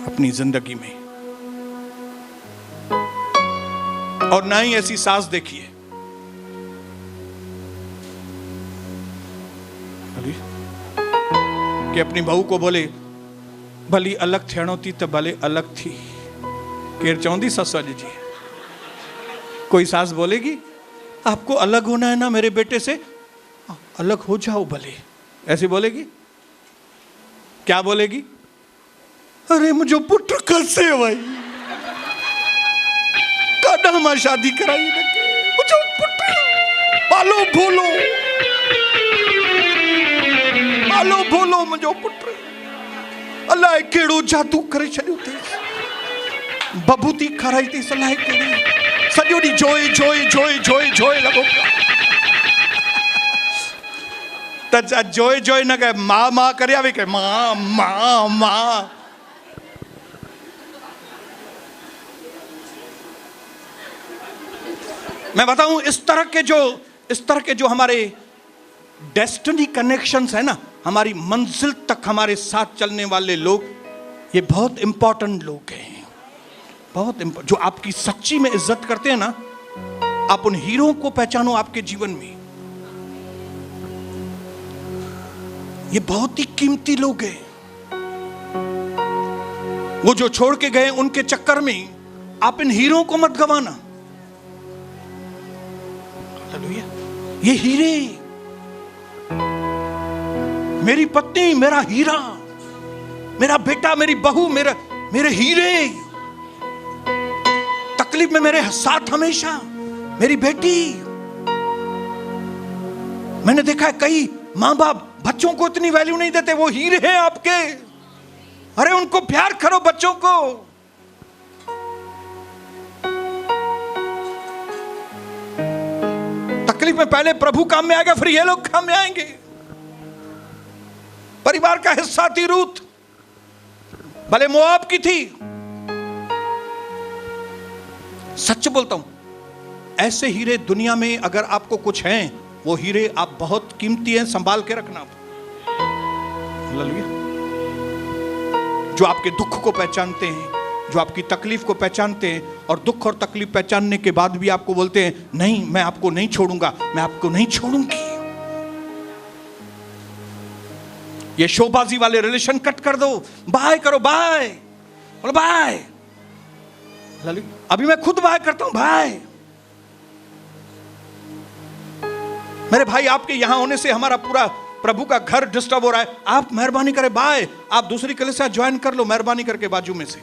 अपनी जिंदगी में, और ना ही ऐसी सास देखी है। कि अपनी बहू को बोले भली अलग थियणो थी तो भले अलग थी। केर चौंदी ससुर जी, कोई सास बोलेगी आपको अलग होना है ना मेरे बेटे से, अलग हो जाओ भले, ऐसी बोलेगी? क्या बोलेगी? अरे मुझे पुत्र कैसे है भाई, काना मां शादी कराई मुझे पुत्र, पालो भूलो पालो भूलो मुझो पुत्र। अल्लाह केड़ो जादू करे छॾियो थे, बबूती खाराई थी सलाह केड़ी, सॼो ॾींहुं जोए जोए जोए जोए जोए लॻो त जोए जोए न कहे मां मां करे आवे, कहे मां मां मां। मैं बताऊं इस तरह के जो हमारे डेस्टिनी कनेक्शंस है ना, हमारी मंजिल तक हमारे साथ चलने वाले लोग, ये बहुत इंपॉर्टेंट लोग हैं, बहुत जो आपकी सच्ची में इज्जत करते हैं ना। आप उन हीरो को पहचानो आपके जीवन में, ये बहुत ही कीमती लोग हैं। वो जो छोड़ के गए उनके चक्कर में आप इन हीरो को मत गवाना। ये हीरे, मेरी पत्नी मेरा हीरा, मेरा बेटा मेरी बहू मेरे हीरे, तकलीफ में मेरे साथ हमेशा मेरी बेटी। मैंने देखा है कई मां बाप बच्चों को इतनी वैल्यू नहीं देते, वो हीरे हैं आपके। अरे उनको प्यार करो बच्चों को। तकलीफ में पहले प्रभु काम में आएगा, फिर ये लोग काम में आएंगे। परिवार का हिस्सा थी रूथ, भले मोआब की थी। सच बोलता हूं, ऐसे हीरे दुनिया में अगर आपको कुछ हैं, वो हीरे आप बहुत कीमती हैं, संभाल के रखना। जो आपके दुख को पहचानते हैं, जो आपकी तकलीफ को पहचानते हैं, और दुख और तकलीफ पहचानने के बाद भी आपको बोलते हैं नहीं मैं आपको नहीं छोड़ूंगा, मैं आपको नहीं छोड़ूंगी। ये शोबाजी वाले रिलेशन कट कर दो, बाय करो, बाय बोलो बाय। अभी मैं खुद बाय करता हूं, बाय। मेरे भाई आपके यहां होने से हमारा पूरा प्रभु का घर डिस्टर्ब हो रहा है, आप मेहरबानी करें बाय, आप दूसरी कलीसिया ज्वाइन कर लो मेहरबानी करके बाजू में से।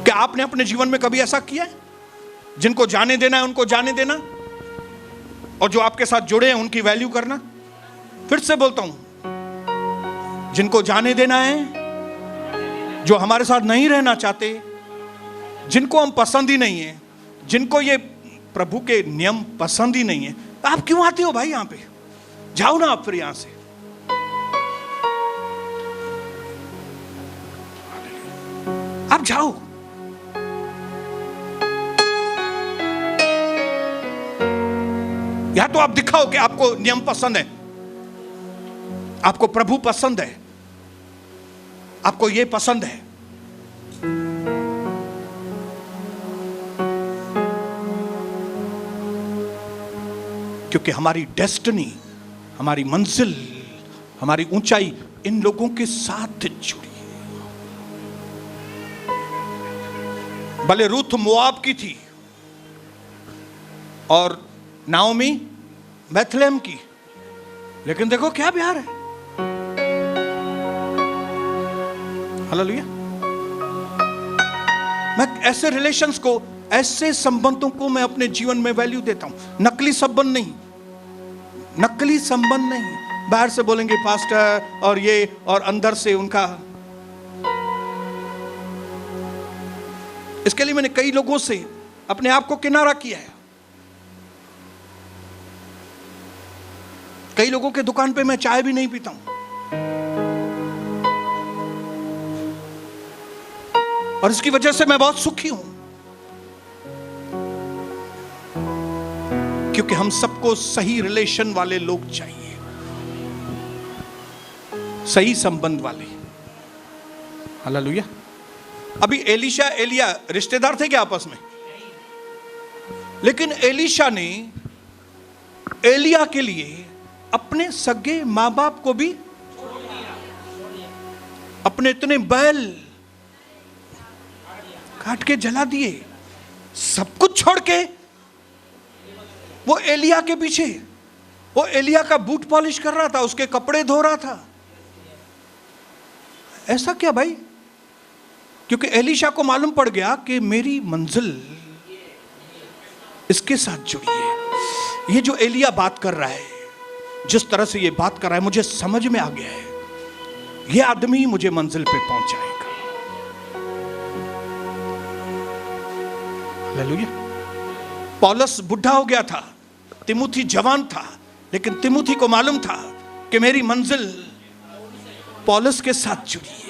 क्या आपने अपने जीवन में कभी ऐसा किया है? जिनको जाने देना है उनको जाने देना, और जो आपके साथ जुड़े हैं उनकी वैल्यू करना। फिर से बोलता हूं, जिनको जाने देना है, जो हमारे साथ नहीं रहना चाहते, जिनको हम पसंद ही नहीं है, जिनको ये प्रभु के नियम पसंद ही नहीं है, तो आप क्यों आते हो भाई? यहां पे जाओ ना आप फिर यहां से। आप जाओ। या तो आप दिखाओ कि आपको नियम पसंद है, आपको प्रभु पसंद है, आपको ये पसंद है। क्योंकि हमारी डेस्टिनी, हमारी मंजिल, हमारी ऊंचाई इन लोगों के साथ जुड़ी है। भले रूथ मोआब की थी और नाओमी बेथलेहम की, लेकिन देखो क्या प्यार है। हालेलुया। मैं ऐसे रिलेशंस को, ऐसे संबंधों को मैं अपने जीवन में वैल्यू देता हूं। नकली संबंध नहीं, नकली संबंध नहीं। बाहर से बोलेंगे पास्टर और ये, और अंदर से उनका। इसके लिए मैंने कई लोगों से अपने आप को किनारा किया है। कई लोगों के दुकान पे मैं चाय भी नहीं पीता हूं, और इसकी वजह से मैं बहुत सुखी हूं। क्योंकि हम सबको सही रिलेशन वाले लोग चाहिए, सही संबंध वाले। हालेलुया। अभी एलीशा एलिया रिश्तेदार थे क्या आपस में? लेकिन एलीशा ने एलिया के लिए अपने सगे मां बाप को भी, अपने इतने बैल काट के जला दिए, सब कुछ छोड़ के वो एलिया के पीछे। वो एलिया का बूट पॉलिश कर रहा था, उसके कपड़े धो रहा था। ऐसा क्या भाई? क्योंकि एलीशा को मालूम पड़ गया कि मेरी मंजिल इसके साथ जुड़ी है। ये जो एलिया बात कर रहा है, जिस तरह से ये बात कर रहा है, मुझे समझ में आ गया है, ये आदमी मुझे मंजिल पे पहुंचाएगा। हालेलुया। पौलुस बुढ़ा हो गया था, तिमुथी जवान था, लेकिन तिमुथी को मालूम था कि मेरी मंजिल पौलुस के साथ जुड़ी है।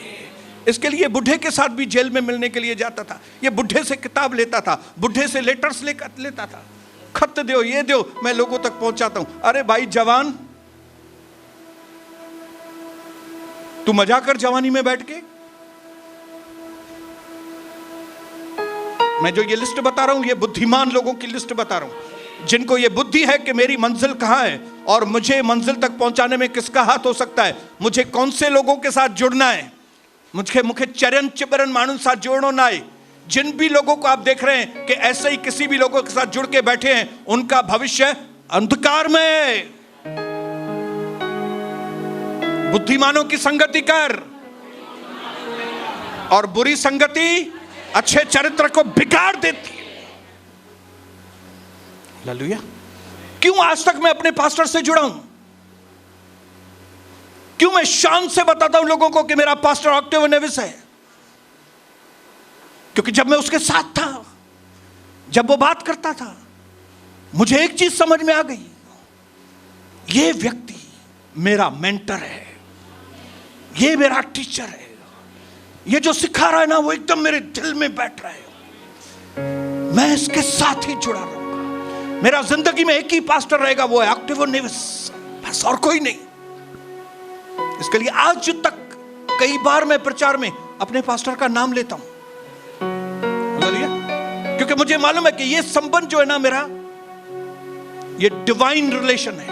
इसके लिए बुढ़े के साथ भी जेल में मिलने के लिए जाता था। ये बुढ़े से किताब लेता था, बुढ़े से लेटर्स लेता था। खत दो, ये दो, मैं लोगों तक पहुंचाता हूं। अरे भाई जवान, तू मजा कर जवानी में बैठ के। मैं जो ये लिस्ट बता रहा हूं, ये बुद्धिमान लोगों की लिस्ट बता रहा हूं, जिनको ये बुद्धि है कि मेरी मंजिल कहां है और मुझे मंजिल तक पहुंचाने में किसका हाथ हो सकता है, मुझे कौन से लोगों के साथ जुड़ना है, मुझे चरण चिबरन मानुन साथ जोड़ो ना है। जिन भी लोगों को आप देख रहे हैं कि ऐसे ही किसी भी लोगों के साथ जुड़ के बैठे हैं, उनका भविष्य अंधकार में है। बुद्धिमानों की संगति कर, और बुरी संगति अच्छे चरित्र को बिगाड़ देती है। हालेलुया। क्यों आज तक मैं अपने पास्टर से जुड़ा हूं? क्यों मैं शान से बताता हूं लोगों को कि मेरा पास्टर ऑक्टेवियो नेविस है? क्योंकि जब मैं उसके साथ था, जब वो बात करता था, मुझे एक चीज समझ में आ गई, ये व्यक्ति मेरा मेंटर है, ये मेरा टीचर है, ये जो सिखा रहा है ना, वो एकदम मेरे दिल में बैठ रहा है। मैं इसके साथ ही जुड़ा रहूंगा। मेरा जिंदगी में एक ही पास्टर रहेगा, वो है ऑक्टेवियो नेविस, बस, और कोई नहीं। इसके लिए आज तक कई बार मैं प्रचार में अपने पास्टर का नाम लेता हूं, क्योंकि मुझे मालूम है कि ये संबंध जो है ना मेरा, ये डिवाइन रिलेशन है।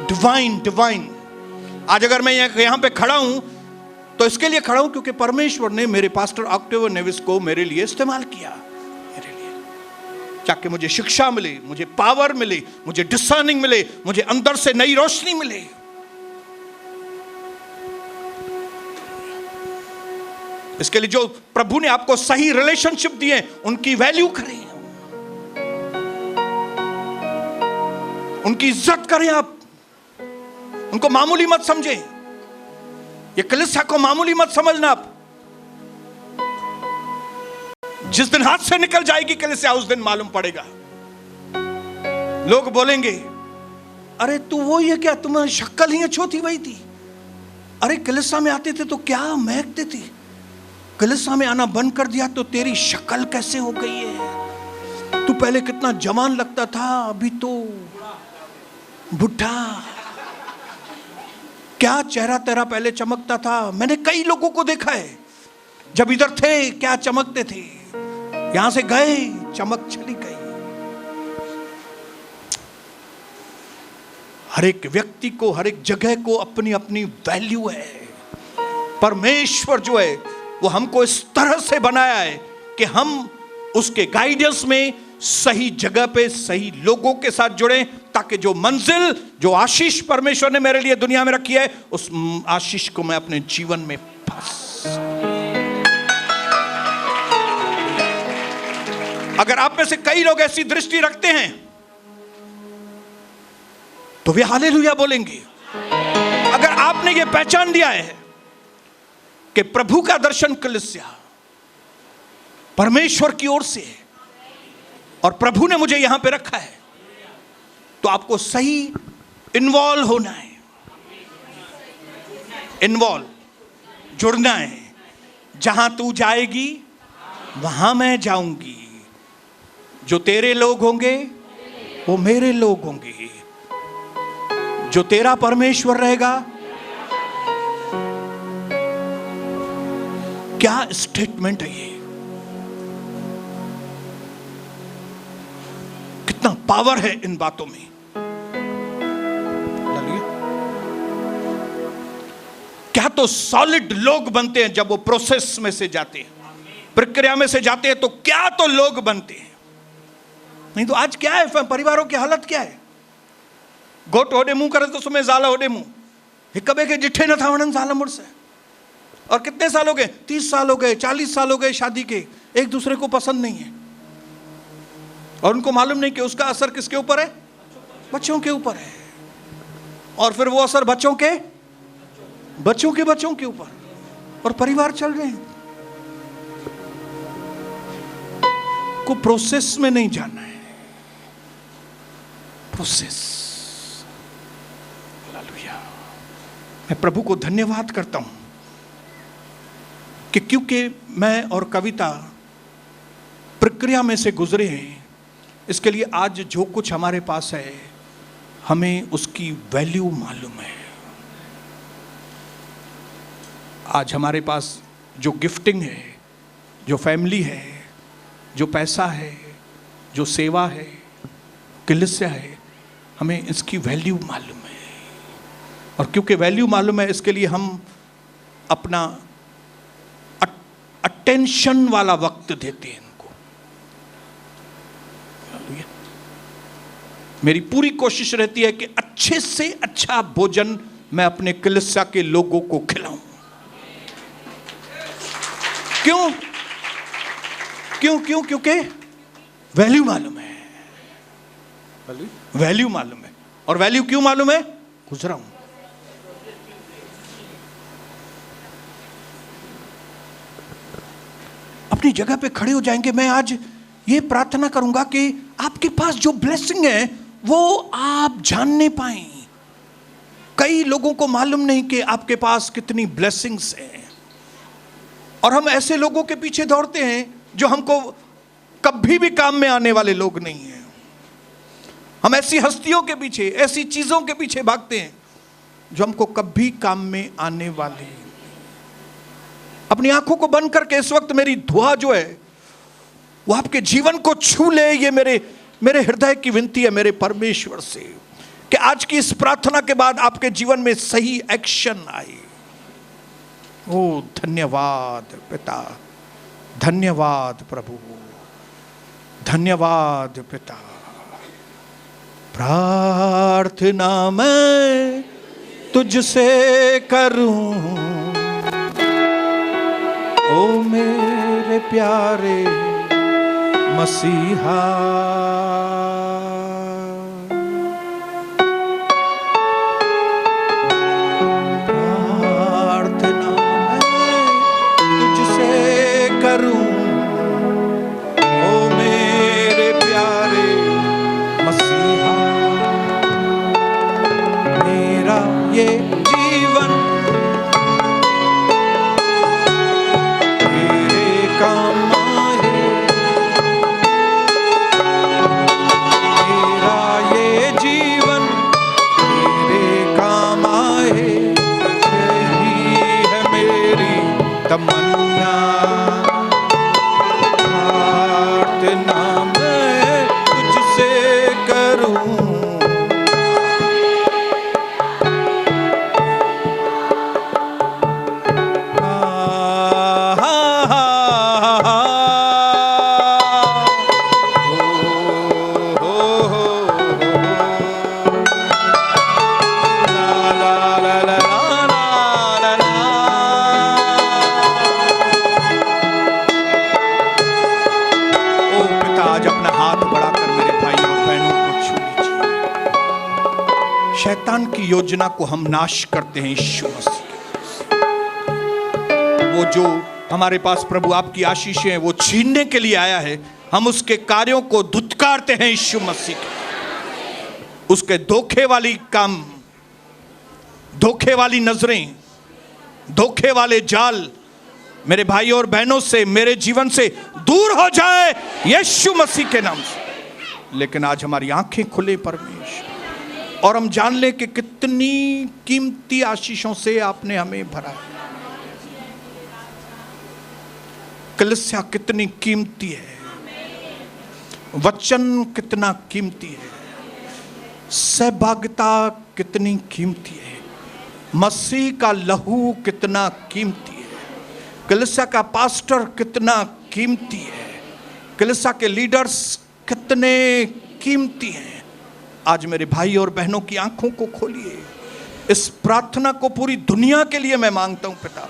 डिवाइन। आज अगर मैं यहां पे खड़ा हूं तो इसके लिए खड़ा हूं क्योंकि परमेश्वर ने मेरे पास्टर ऑक्टेवियो नेविस को मेरे लिए इस्तेमाल किया, मेरे लिए, ताकि मुझे शिक्षा मिले, मुझे पावर मिले, मुझे डिसर्निंग मिले, मुझे अंदर से नई रोशनी मिले। इसके लिए जो प्रभु ने आपको सही रिलेशनशिप दिए उनकी वैल्यू करें, उनकी इज्जत करें, आप उनको मामूली मत समझें। ये कलीसिया को मामूली मत समझना। आप जिस दिन हाथ से निकल जाएगी कलीसिया उस दिन मालूम पड़ेगा। लोग बोलेंगे अरे तू वो ये क्या, तुम्हारी शक्ल ही छोटी वही थी। अरे कलीसिया में आते थे तो क्या महकते थे, कलीसिया में आना बंद कर दिया तो तेरी शक्ल कैसे हो गई है। तू पहले कितना जवान लगता था, अभी तो बुढ़ा। क्या चेहरा तेरा पहले चमकता था। मैंने कई लोगों को देखा है, जब इधर थे क्या चमकते थे, यहां से गए चमक चली गई। हर एक व्यक्ति को, हर एक जगह को अपनी अपनी वैल्यू है। परमेश्वर जो है वो हमको इस तरह से बनाया है कि हम उसके गाइडेंस में सही जगह पे सही लोगों के साथ जुड़े, ताकि जो मंजिल, जो आशीष परमेश्वर ने मेरे लिए दुनिया में रखी है, उस आशीष को मैं अपने जीवन में पास। अगर आप में से कई लोग ऐसी दृष्टि रखते हैं तो वे हालेलुया बोलेंगे। अगर आपने ये पहचान दिया है कि प्रभु का दर्शन कलीसिया परमेश्वर की ओर से है और प्रभु ने मुझे यहां पे रखा है, तो आपको सही इन्वॉल्व होना है, इन्वॉल्व जुड़ना है। जहां तू जाएगी वहां मैं जाऊंगी। जो तेरे लोग होंगे वो मेरे लोग होंगे। जो तेरा परमेश्वर रहेगा। क्या स्टेटमेंट है ये, कितना पावर है इन बातों में। क्या तो सॉलिड लोग बनते हैं जब वो प्रोसेस में से जाते हैं, प्रक्रिया में से जाते हैं, तो क्या तो लोग बनते हैं। नहीं तो आज क्या है, परिवारों की हालत क्या है। गोट होडे मुंह करे तो सुमे ज़ाला होडे मुंह, हिकबे के जिठे न था वणन ज़ाला मुड़से। और कितने साल हो गए, 30 साल हो गए, 40 साल हो गए शादी के, एक दूसरे को पसंद नहीं है। और उनको मालूम नहीं कि उसका असर किसके ऊपर है, बच्चों के ऊपर है। और फिर वो असर बच्चों के बच्चों के ऊपर, और परिवार चल रहे हैं। को प्रोसेस में नहीं जाना है, प्रोसेस। हालेलुया। मैं प्रभु को धन्यवाद करता हूं कि क्योंकि मैं और कविता प्रक्रिया में से गुजरे हैं, इसके लिए आज जो कुछ हमारे पास है हमें उसकी वैल्यू मालूम है। आज हमारे पास जो गिफ्टिंग है, जो फैमिली है, जो पैसा है, जो सेवा है, कलीसिया है, हमें इसकी वैल्यू मालूम है। और क्योंकि वैल्यू मालूम है, इसके लिए हम अपना अटेंशन वाला वक्त देते हैं इनको। मेरी पूरी कोशिश रहती है कि अच्छे से अच्छा भोजन मैं अपने कलीसिया के लोगों को खिलाऊं। क्यों? क्योंकि वैल्यू मालूम है, वैल्यू मालूम है। और वैल्यू क्यों मालूम है? गुजरा हूं। अपनी जगह पे खड़े हो जाएंगे। मैं आज ये प्रार्थना करूंगा कि आपके पास जो ब्लेसिंग है वो आप जानने पाएं। कई लोगों को मालूम नहीं कि आपके पास कितनी ब्लेसिंग्स हैं, और हम ऐसे लोगों के पीछे दौड़ते हैं जो हमको कभी भी काम में आने वाले लोग नहीं हैं। हम ऐसी हस्तियों के पीछे, ऐसी चीजों के पीछे भागते हैं जो हमको कभी काम में आने वाले। अपनी आंखों को बंद करके इस वक्त मेरी दुआ जो है वो आपके जीवन को छू ले। ये मेरे हृदय की विनती है मेरे परमेश्वर से कि आज की इस प्रार्थना के बाद आपके जीवन में सही एक्शन आए। ओ धन्यवाद पिता, धन्यवाद प्रभु, धन्यवाद पिता। प्रार्थना मैं तुझसे करूं, ओ प्यारे मसीहा। प्रार्थना मैं तुझसे करूं, ओ मेरे प्यारे मसीहा। मेरा ये जीवन तेरे काम आए, मेरा ये जीवन तेरे काम आए, यही है मेरी तमन्ना। प्रार्थना मैं तुझसे करूं, शैतान की योजना को हम नाश करते हैं यीशु मसीह। वो जो हमारे पास प्रभु आपकी आशीषें हैं वो छीनने के लिए आया है, हम उसके कार्यों को धुतकारते हैं यीशु मसीह के। उसके धोखे वाली काम, धोखे वाली नजरें, धोखे वाले जाल मेरे भाई और बहनों से, मेरे जीवन से दूर हो जाए यीशु मसीह के नाम से। लेकिन आज हमारी आंखें खुले परमेश्वर, और हम जान लें कि कितनी कीमती आशीषों से आपने हमें भरा है। कलीसिया कितनी कीमती है, वचन कितना कीमती है, सहभागिता कितनी कीमती है, मसीह का लहू कितना कीमती है, कलीसिया का पास्टर कितना कीमती है, कलीसिया के लीडर्स कितने कीमती हैं। आज मेरे भाई और बहनों की आंखों को खोलिए। इस प्रार्थना को पूरी दुनिया के लिए मैं मांगता हूं पिता,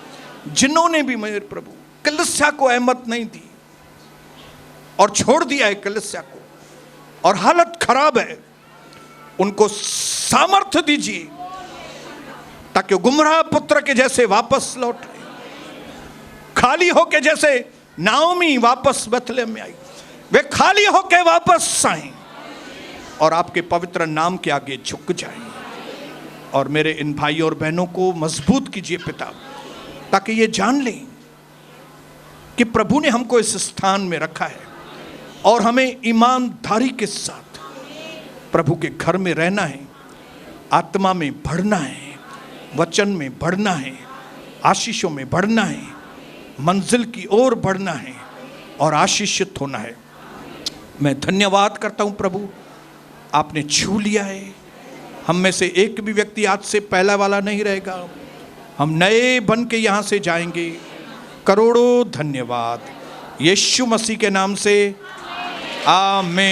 जिन्होंने भी मेरे प्रभु कलीसिया को अहमत नहीं दी और छोड़ दिया है कलीसिया को, और हालत खराब है, उनको सामर्थ्य दीजिए ताकि गुमराह पुत्र के जैसे वापस लौट आए, खाली होके जैसे नाओमी वापस बेथलेहम में आई, वे खाली होके वापस आए और आपके पवित्र नाम के आगे झुक जाएं। और मेरे इन भाई और बहनों को मजबूत कीजिए पिता, ताकि ये जान लें कि प्रभु ने हमको इस स्थान में रखा है और हमें ईमानदारी के साथ प्रभु के घर में रहना है, आत्मा में बढ़ना है, वचन में बढ़ना है, आशीषों में बढ़ना है, मंजिल की ओर बढ़ना है और आशीषित होना है। मैं धन्यवाद करता हूं प्रभु, आपने छू लिया है। हम में से एक भी व्यक्ति आज से पहला वाला नहीं रहेगा, हम नए बन के यहाँ से जाएंगे। करोड़ों धन्यवाद यीशु मसीह के नाम से, आमीन।